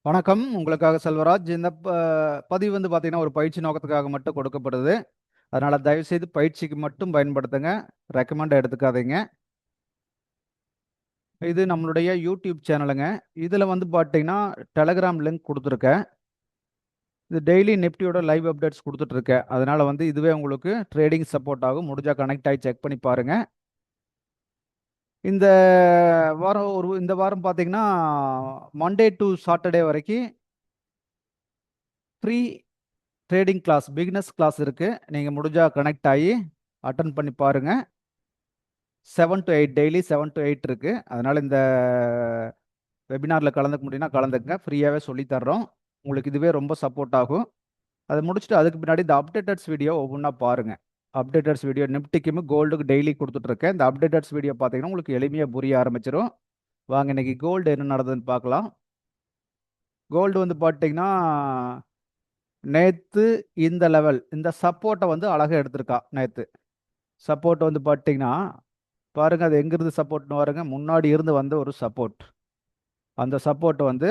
வணக்கம். உங்களுக்காக செல்வராஜ். இந்த பதிவு வந்து பார்த்தீங்கன்னா, ஒரு பயிற்சி நோக்கத்துக்காக மட்டும் கொடுக்கப்படுது. அதனால தயவுசெய்து பயிற்சிக்கு மட்டும் பயன்படுத்துங்க. ரெக்கமெண்ட் எடுத்துக்காதீங்க. இது நம்மளுடைய யூடியூப் சேனலுங்க. இதில வந்து பார்த்தீங்கன்னா, டெலகிராம் லிங்க் குடுத்துருக்கேன். இது டெய்லி நிஃப்டியோட லைவ் அப்டேட்ஸ் குடுத்துட்டுருக்கேன். அதனால வந்து இதுவே உங்களுக்கு ட்ரேடிங் சப்போர்ட் ஆகும். முடிஞ்சா கனெக்ட் ஆயி செக் பண்ணி பாருங்க. இந்த இந்த வாரம் பார்த்தீங்கன்னா, மண்டே டூ சாட்டர்டே வரைக்கும் free trading class, beginners class இருக்கு. நீங்க முடிஞ்சா கனெக்ட் ஆயி அட்டெண்ட் பண்ணி பாருங்க. 7 to 8 டெய்லி 7 to 8 இருக்கு. அதனால இந்த வெபினார்ல கலந்துக்க முடியும்னா கலந்துக்கங்க. ஃப்ரீயாவே சொல்லி தர்றோம். உங்களுக்கு இதுவே ரொம்ப சப்போர்ட் ஆகும். அத முடிச்சுட்டு அதுக்கு பின்னாடி இந்த அப்டேட்டட்ஸ் வீடியோ ஒவ்வொன்னா பாருங்க. அப்டேட்டட்ஸ் வீடியோ நிஃப்டிக்கும் கோல்டுக்கு டெய்லி குடுத்துட்டு இருக்கேன். இந்த அப்டேட்டட்ஸ் வீடியோ பார்த்தீங்கன்னா, உங்களுக்கு எளிமையா புரிய ஆரம்பிச்சிரும். வாங்க இன்னைக்கு கோல்டு என்ன நடந்ததுன்னு பார்க்கலாம். கோல்டு வந்து பார்த்தீங்கன்னா, நேத்து இந்த லெவல், இந்த சப்போர்ட்ட வந்து அழகா எடுத்திருக்கா நேத்து. சப்போர்ட் வந்து பார்த்தீங்கன்னா, பாருங்க அது எங்கிருந்து சப்போர்ட்ன்னு பாருங்க. முன்னாடி இருந்து வந்த ஒரு சப்போர்ட். அந்த சப்போர்ட் வந்து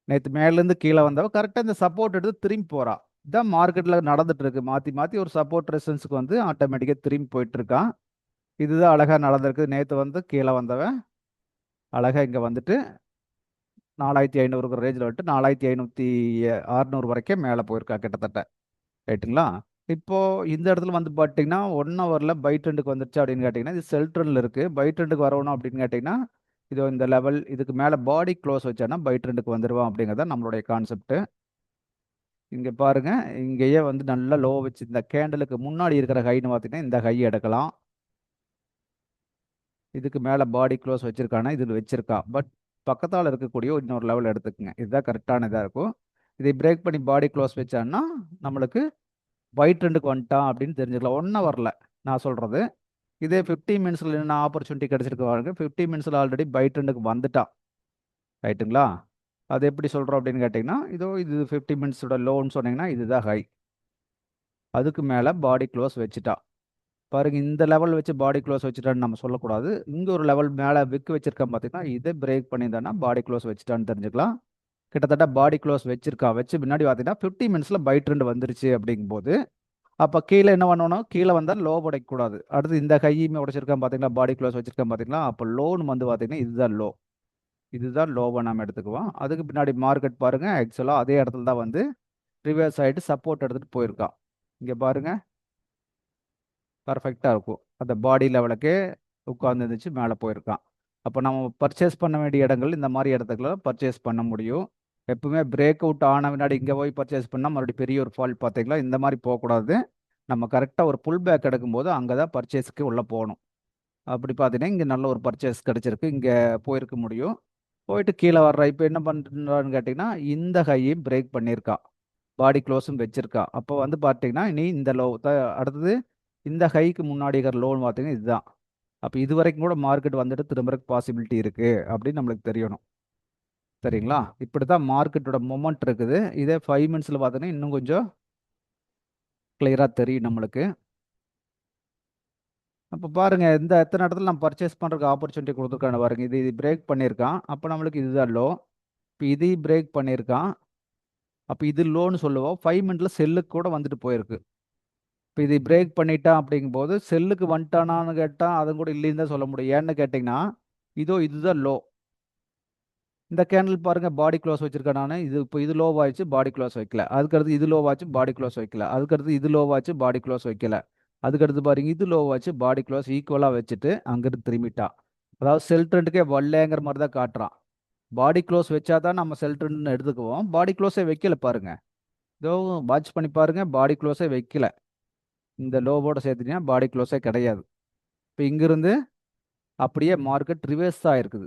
நேத்து மேலேருந்து கீழ வந்தவ கரெக்ட்டா இந்த சப்போர்ட் எடுத்து திரும்பி போறா. இதான் மார்க்கெட்ல நடந்துட்டு இருக்கு. மாத்தி, மாத்தி ஒரு சப்போர்ட் ரெசிஸ்டன்ஸ்க்கு வந்து ஆட்டோமேட்டிக்கா திரும்பி போயிட்டு இருக்கான். இதுதான் அழகா நடந்திருக்கு. நேத்து வந்து கீழ வந்தவன், அழகா இங்க வந்துட்டு 4500ங்கிற ரேஞ்ச்ல வந்துட்டு 4560 வரைக்கும் மேல போயிருக்கா கிட்டத்தட்ட. ரைட்டுங்களா? இப்போ இந்த இடத்துல வந்து பார்த்தீங்கன்னா, 1 ஹவர்ல பை ட்ரெண்டுக்கு வந்துருச்சா அப்படின்னு கேட்டீங்கன்னா, இது செல் ட்ரெண்ட்ல இருக்கு. பை ட்ரெண்டுக்கு வரணும் அப்படின்னு கேட்டீங்கன்னா, இதோ இந்த லெவல் இதுக்கு மேல பாடி க்ளோஸ் வச்சான்னா பை ட்ரெண்டுக்கு வந்துருவான் அப்படிங்கிறது தான் நம்மளுடைய கான்செப்ட். இங்க பாருங்க, இங்கேயே வந்து நல்லா லோ வச்சு இந்த கேண்டலுக்கு முன்னாடி இருக்கிற ஹைன்னு பார்த்தீங்கன்னா, இந்த ஹை எடுக்கலாம். இதுக்கு மேல பாடி க்ளோஸ் வச்சிருக்கானா, இதில வச்சிருக்கான். பட் பக்கத்தால இருக்கக்கூடிய இன்னொரு லெவல் எடுத்துக்கங்க. இதுதான் கரெக்ட்டான இதா இருக்கும். இதை பிரேக் பண்ணி பாடி க்ளோஸ் வச்சான்னா, நம்மளுக்கு பை ட்ரெண்டுக்கு வந்துட்டான் அப்படின்னு தெரிஞ்சுக்கலாம். 1 ஹவர்ல நான் சொல்றது. இதே 15 மினிட்ஸ்ல என்ன ஆப்பர்ச்சுனிட்டி கிடைச்சிருக்கு பாருங்க. 15 மினிட்ஸ்ல ஆல்ரெடி பை ட்ரெண்டுக்கு வந்துட்டான். ரைட்டுங்களா? அது எப்படி சொல்றோம் அப்படின்னு கேட்டீங்கன்னா, இதோ இது 15 மினிட்ஸோட லோன்னு சொன்னீங்கன்னா, இதுதான் ஹை. அதுக்கு மேல பாடி க்ளோஸ் வச்சுட்டான். பாருங்க இந்த லெவல் வச்சு பாடி க்ளோஸ் வச்சுட்டான்னு நம்ம சொல்லக்கூடாது. இங்க ஒரு லெவல் மேல விக் வச்சிருக்கான் பார்த்தீங்கன்னா, இதை பிரேக் பண்ணியிருந்தான்னா பாடி க்ளோஸ் வச்சுட்டான்னு தெரிஞ்சுக்கலாம். கிட்டத்தட்ட பாடி க்ளோஸ் வச்சிருக்கான். வச்சு பின்னாடி பார்த்தீங்கன்னா, 15 மினிட்ஸ்ல பை ட்ரெண்ட் வந்துருச்சு அப்படிங்கும்போது, அப்ப கீழ என்ன பண்ணணும்? கீழ வந்தா லோ உடைக்கக்கூடாது. அடுத்து இந்த ஹையுமே உடைச்சிருக்கான் பார்த்தீங்களா? பாடி க்ளோஸ் வச்சிருக்கான் பார்த்தீங்களா? அப்ப லோன்னு வந்து பார்த்தீங்கன்னா, இதுதான் லோ. இதுதான் லோவா நாம எடுத்துக்குவோம். அதுக்கு பின்னாடி மார்க்கெட் பாருங்க, ஆக்சுவலா அதே இடத்துல தான் வந்து ரிவர்ஸ் ஆயிட்டு சப்போர்ட் எடுத்துட்டு போயிருக்கான். இங்க பாருங்க, பெர்ஃபெக்ட்டா இருக்கும். அந்த பாடி லெவலுக்கே உட்கார்ந்திருந்துச்சு, மேல போயிருக்கான். அப்ப நம்ம பர்ச்சேஸ் பண்ண வேண்டிய இடங்கள் இந்த மாரி இடத்துக்குள்ள பர்ச்சேஸ் பண்ண முடியும். எப்பவுமே பிரேக் அவுட் ஆன பின்னாடி இங்க போய் பர்ச்சேஸ் பண்ணா மறுபடியும் பெரிய ஒரு ஃபால் பார்த்தீங்களா? இந்த மாரி போக்கூடாது. நம்ம கரெக்ட்டா ஒரு புல் பேக் எடுக்கும்போது அங்க தான் பர்ச்சேஸ்க்கு உள்ள போணும். அப்படி பார்த்தீங்கன்னா, இங்க நல்ல ஒரு பர்ச்சேஸ் கிடைச்சிருக்கு. இங்க போயிருக்க முடியும். போயிட்டு கீழ வர்றான். இப்ப என்ன பண்றான்னு கேட்டீங்கன்னா, இந்த ஹையும் பிரேக் பண்ணியிருக்கான். பாடி க்ளோஸும் வச்சிருக்கான். அப்போ வந்து பார்த்தீங்கன்னா, இனி இந்த லோ அடுத்தது இந்த ஹைக்கு முன்னாடி இருக்கிற லோன்னு பார்த்தீங்கன்னா, இதுதான். அப்ப இதுவரைக்கும் கூட மார்க்கெட் வந்துட்டு திரும்புறதுக்கு பாசிபிலிட்டி இருக்கு அப்படின்னு நம்மளுக்கு தெரியணும். சரிங்களா? இப்படித்தான் மார்க்கெட்டோட மொமெண்ட் இருக்குது. இதே 5 மினிட்ஸ்ல பார்த்தீங்கன்னா, இன்னும் கொஞ்சம் கிளியரா தெரியும் நம்மளுக்கு. அப்ப பாருங்க, இந்த எத்தன இடத்துல நம்ம பர்ச்சேஸ் பண்றதுக்கு ஆப்பர்ச்சுனிட்டி குடுத்துருக்கான்னு பாருங்க. இது பிரேக் பண்ணியிருக்கான். அப்ப நம்மளுக்கு இதுதான் லோ. இப்ப இதையும் பிரேக் பண்ணியிருக்கான். அப்ப இது லோன்னு சொல்லுவோம். 5 மினிட்ல செல்லுக்கு கூட வந்துட்டு போயிருக்கு. இப்ப இதை பிரேக் பண்ணிட்டான் அப்படிங்கும்போது, செல்லுக்கு வந்துட்டானான்னு கேட்டா, அதுவும் கூட இல்லைன்னு தான் சொல்ல முடியும். ஏன்னு கேட்டீங்கன்னா, இதோ இதுதான் லோ. இந்த கேண்டில் பாருங்க பாடி க்ளோஸ் வச்சிருக்கேன் நானு. இது லோவாச்சு, பாடி க்ளோஸ் வைக்கல. அதுக்கடுத்து இது லோவாச்சு, பாடி க்ளோஸ் வைக்கல. அதுக்கடுத்து இது லோவாச்சு, பாடி க்ளோஸ் வைக்கல. அதுக்கடுத்து பாருங்க இது லோவாச்சு, பாடி க்ளோஸ் ஈக்குவலா வச்சுட்டு அங்கிருந்து திரும்பிட்டான். அதாவது செல் ட்ரெண்டுக்கே வரலங்கிற மாரி தான் காட்டுறான். பாடி க்ளோஸ் வச்சா தான் நம்ம செல் ட்ரெண்ட்ன்னு எடுத்துக்குவோம். பாடி க்ளோஸே வைக்கல பாருங்க. இதோ வாட்ச் பண்ணி பாருங்க. பாடி க்ளோஸே வைக்கல. இந்த லோவோட சேர்த்துட்டீங்கன்னா பாடி க்ளோஸே கிடையாது. இப்ப இங்கிருந்து அப்படியே மார்க்கெட் ரிவர்ஸ் ஆயிருக்குது.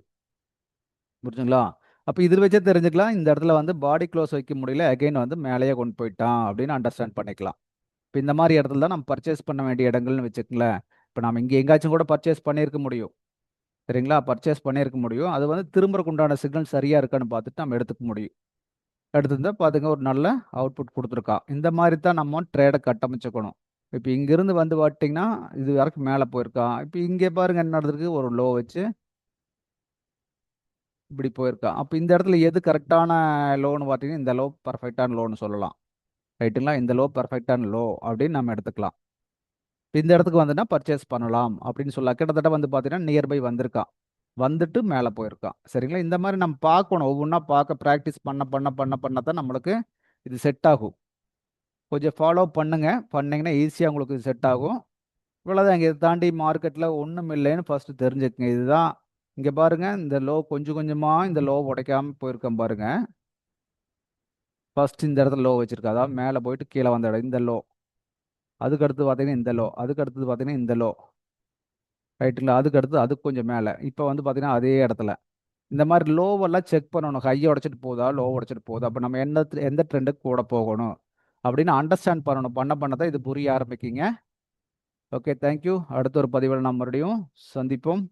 புரிஞ்சுங்களா? அப்ப இதில வச்சே தெரிஞ்சுக்கலாம். இந்த இடத்துல வந்து பாடி க்ளோஸ் வைக்க முடியல. அகைன் வந்து மேலேயே கொண்டு போயிட்டான் அப்படின்னு அண்டர்ஸ்டாண்ட் பண்ணிக்கலாம். இப்ப இந்த மாரி இடத்துல தான் நம்ம பர்ச்சேஸ் பண்ண வேண்டிய இடங்கள்னு வச்சுக்கங்களேன். இப்ப நாம இங்க எங்கேயாச்சும் கூட பர்ச்சேஸ் பண்ணியிருக்க முடியும். சரிங்களா? பர்ச்சேஸ் பண்ணியிருக்க முடியும். அது வந்து திரும்புறக்கு உண்டான சிக்னல் சரியா இருக்கான்னு பார்த்துட்டு நம்ம எடுத்துக்க முடியும். எடுத்திருந்தா பாத்துங்க ஒரு நல்ல அவுட்புட் குடுத்துருக்கான். இந்த மாரி தான் நம்ம ட்ரேட கட்டமைச்சுக்கணும். இப்ப இங்கிருந்து வந்து பார்த்தீங்கன்னா, இது வரைக்கும் மேல போயிருக்கான். இப்ப இங்க பாருங்க என்ன நடந்திருக்கு. ஒரு லோ வச்சு இப்படி போயிருக்கான். அப்போ இந்த இடத்துல எது கரெக்டான லோன்னு பார்த்தீங்கன்னா இந்த லோ பர்ஃபெக்டான லோன்னு சொல்லலாம். ரைட்டுங்களா? இந்த லோ பர்ஃபெக்டான லோ அப்படின்னு நம்ம எடுத்துக்கலாம். இந்த இடத்துக்கு வந்துன்னா பர்ச்சேஸ் பண்ணலாம் அப்படின்னு சொல்லலாம். கிட்டத்தட்ட வந்து பார்த்தீங்கன்னா நியர்பை வந்திருக்கான். வந்துட்டு மேலே போயிருக்கான். சரிங்களா? இந்த மாதிரி நம்ம பார்க்கணும். ஒவ்வொன்றா பார்க்க ப்ராக்டிஸ் பண்ண தான் நம்மளுக்கு இது செட் ஆகும். கொஞ்சம் ஃபாலோ பண்ணுங்க. பண்ணீங்கன்னா ஈஸியாக உங்களுக்கு இது செட் ஆகும். இவ்வளோதான். இதை தாண்டி மார்க்கெட்டில் ஒன்றும் இல்லைன்னு ஃபர்ஸ்ட் தெரிஞ்சுக்கங்க. இதுதான் இங்கே பாருங்க. இந்த லோ கொஞ்சம் கொஞ்சமாக இந்த லோ உடைக்காம போயிருக்கேன் பாருங்க. ஃபர்ஸ்ட் இந்த இடத்துல லோ வச்சிருக்கா. அதாவது மேலே போயிட்டு கீழே வந்த இடம் இந்த லோ. அதுக்கு அடுத்து பார்த்தீங்கன்னா இந்த லோ. அதுக்கு அடுத்தது பார்த்தீங்கன்னா இந்த லோ. ரைட்டுங்களா? அதுக்கு அடுத்து அதுக்கு கொஞ்சம் மேலே. இப்போ வந்து பார்த்தீங்கன்னா அதே இடத்துல. இந்த மாதிரி லோவெல்லாம் செக் பண்ணணும். ஹையை உடைச்சிட்டு போதா, லோ உடைச்சிட்டு போதா. அப்போ நம்ம எந்த ட்ரெண்டுக்கு கூட போகணும் அப்படின்னு அண்டர்ஸ்டாண்ட் பண்ணணும். பண்ண தான் இது புரிய ஆரம்பிக்குங்க. Okay, thank you. அடுத்த ஒரு பதிவில் நாம் மறுபடியும் சந்திப்போம்.